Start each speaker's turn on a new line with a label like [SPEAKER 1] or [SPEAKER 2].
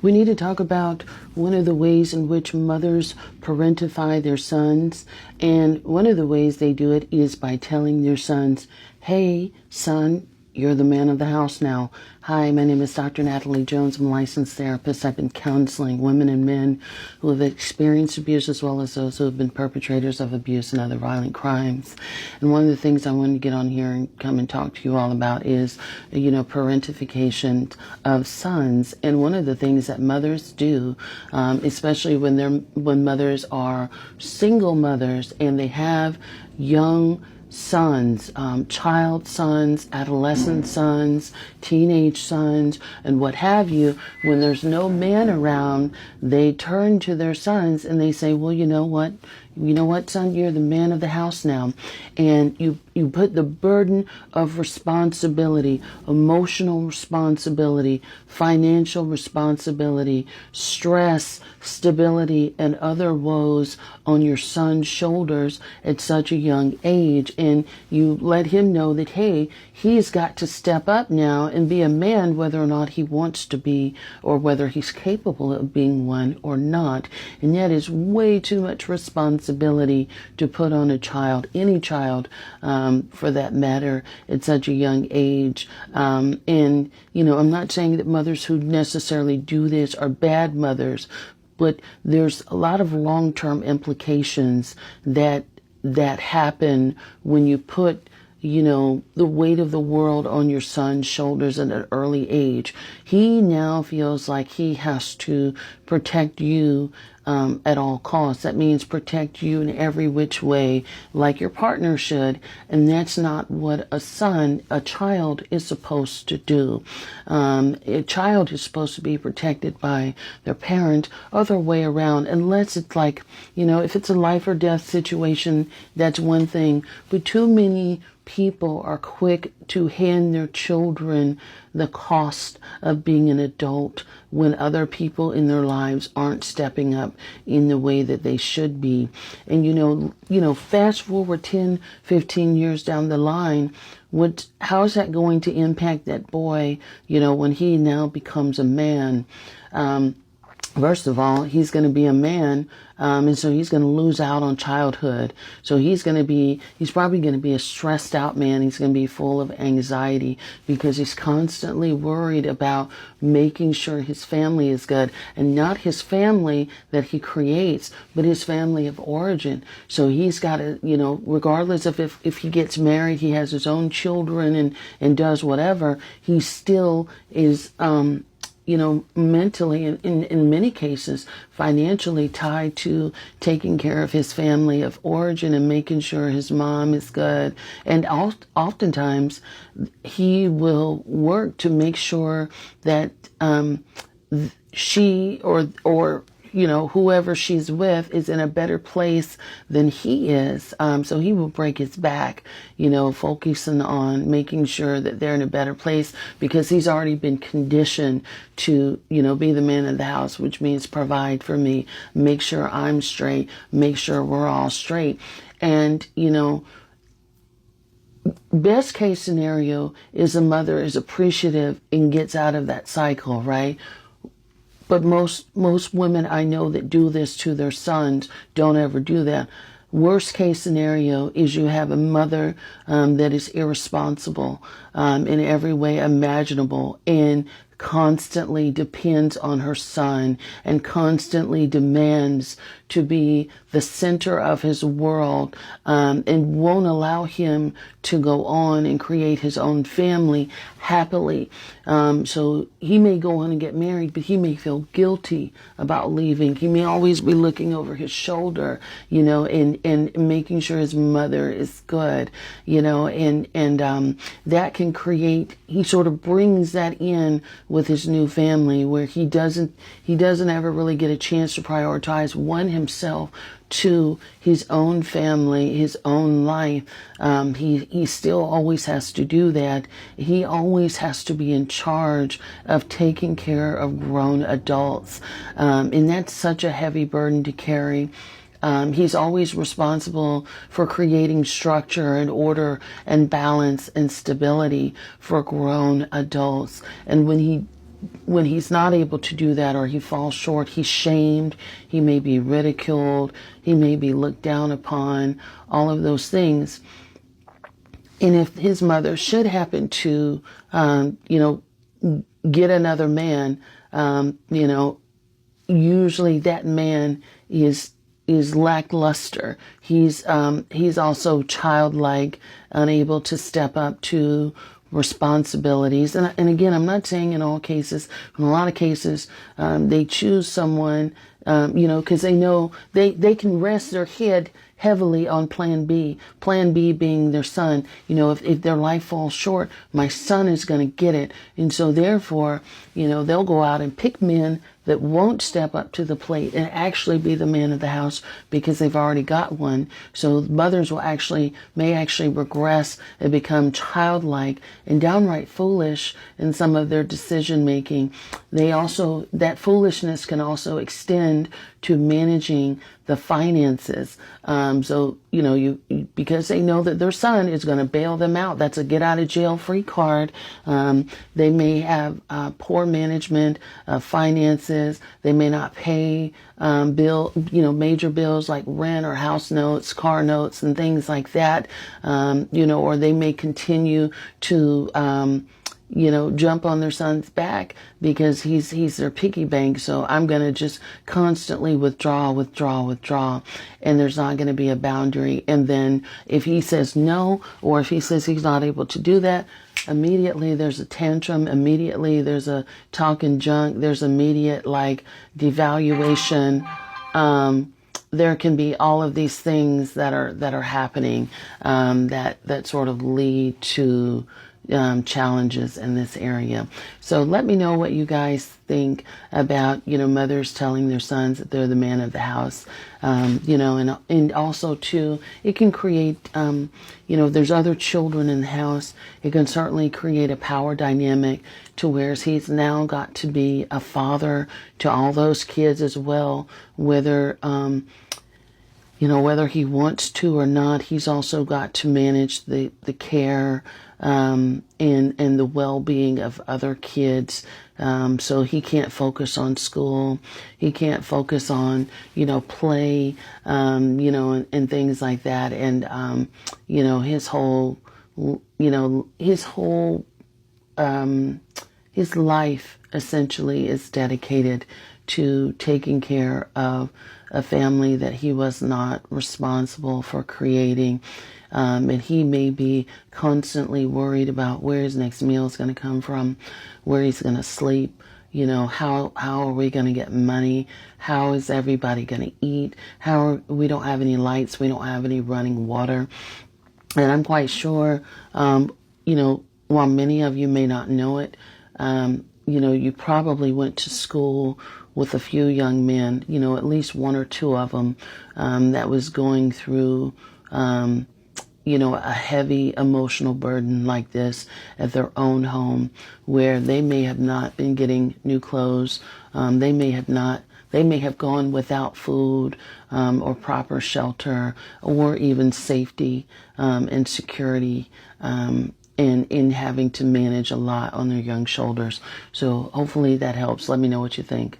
[SPEAKER 1] We need to talk about one of the ways in which mothers parentify their sons. And one of the ways they do it is by telling their sons, hey, son, you're the man of the house now. Hi, my name is Dr. Natalie Jones. I'm a licensed therapist. I've been counseling women and men who have experienced abuse as well as those who have been perpetrators of abuse and other violent crimes. And one of the things I wanted to get on here and come and talk to you all about is, parentification of sons. And one of the things that mothers do, especially when mothers are single mothers and they have young sons, child sons, adolescent sons, teenage sons, and what have you, when there's no man around, they turn to their sons and they say, well, you know what, son, you're the man of the house now. And you put the burden of responsibility, emotional responsibility, financial responsibility, stress, stability, and other woes on your son's shoulders at such a young age. And you let him know that, hey, he's got to step up now and be a man, whether or not he wants to be, or whether he's capable of being one or not. And that is way too much responsibility to put on a child, any child, for that matter, at such a young age. And, I'm not saying that mothers who necessarily do this are bad mothers, but there's a lot of long-term implications that happen when you put the weight of the world on your son's shoulders at an early age. He now feels like he has to protect you at all costs. That means protect you in every which way, like your partner should. And that's not what a child is supposed to do. A child is supposed to be protected by their parent, other way around, unless it's like, if it's a life or death situation, that's one thing. But too many people are quick to hand their children the cost of being an adult when other people in their lives aren't stepping up in the way that they should be. And fast forward 10, 15 years down the line, how is that going to impact that boy, when he now becomes a man? First of all, he's going to be a man, and so he's going to lose out on childhood. So he's probably going to be a stressed out man. He's going to be full of anxiety because he's constantly worried about making sure his family is good, and not his family that he creates, but his family of origin. So he's got to, regardless of if he gets married, he has his own children and does whatever, he still is, mentally and in many cases financially tied to taking care of his family of origin and making sure his mom is good. And oftentimes he will work to make sure that she or whoever she's with is in a better place than he is. So he will break his back, focusing on making sure that they're in a better place because he's already been conditioned to, be the man of the house, which means provide for me, make sure I'm straight, make sure we're all straight. And, best case scenario is a mother is appreciative and gets out of that cycle, right? But most women I know that do this to their sons don't ever do that. Worst case scenario is you have a mother that is irresponsible in every way imaginable and constantly depends on her son and constantly demands to be the center of his world and won't allow him to go on and create his own family happily. So he may go on and get married, but he may feel guilty about leaving. He may always be looking over his shoulder, and making sure his mother is good, and that can create, he sort of brings that in with his new family where he doesn't ever really get a chance to prioritize himself to his own family, his own life. He still always has to do that. He always has to be in charge of taking care of grown adults. And that's such a heavy burden to carry. He's always responsible for creating structure and order and balance and stability for grown adults. And when he when he's not able to do that or he falls short, he's shamed, he may be ridiculed, he may be looked down upon, all of those things. And if his mother should happen to, get another man, usually that man is lackluster. He's also childlike, unable to step up to responsibilities. And again, I'm not saying in all cases. In a lot of cases, they choose someone, because they know they can rest their head heavily on plan B. Plan B being their son. If their life falls short, my son is going to get it. And so therefore, they'll go out and pick men that won't step up to the plate and actually be the man of the house because they've already got one. So mothers may actually regress and become childlike and downright foolish in some of their decision making. That foolishness can also extend to managing the finances. Because they know that their son is going to bail them out. That's a get out of jail free card. They may have poor management of finances. They may not pay major bills like rent or house notes, car notes, and things like that. Or they may continue to jump on their son's back because he's their piggy bank. So I'm going to just constantly withdraw. And there's not going to be a boundary. And then if he says no, or if he says he's not able to do that, immediately there's a tantrum. Immediately there's a talking junk. There's immediate devaluation. There can be all of these things that are happening, that sort of lead to challenges in this area. So let me know what you guys think about, mothers telling their sons that they're the man of the house. And also too, it can create, if there's other children in the house, it can certainly create a power dynamic to where he's now got to be a father to all those kids as well, whether he wants to or not. He's also got to manage the care and the well-being of other kids. So he can't focus on school. He can't focus on, play, and things like that. And, his life essentially is dedicated to taking care of a family that he was not responsible for creating. And he may be constantly worried about where his next meal is going to come from, where he's going to sleep, how are we going to get money? How is everybody going to eat? We don't have any lights. We don't have any running water. And I'm quite sure, while many of you may not know it, you probably went to school with a few young men, at least one or two of them, that was going through, a heavy emotional burden like this at their own home, where they may have not been getting new clothes. They may have gone without food, or proper shelter, or even safety, and security, and in having to manage a lot on their young shoulders. So hopefully that helps. Let me know what you think.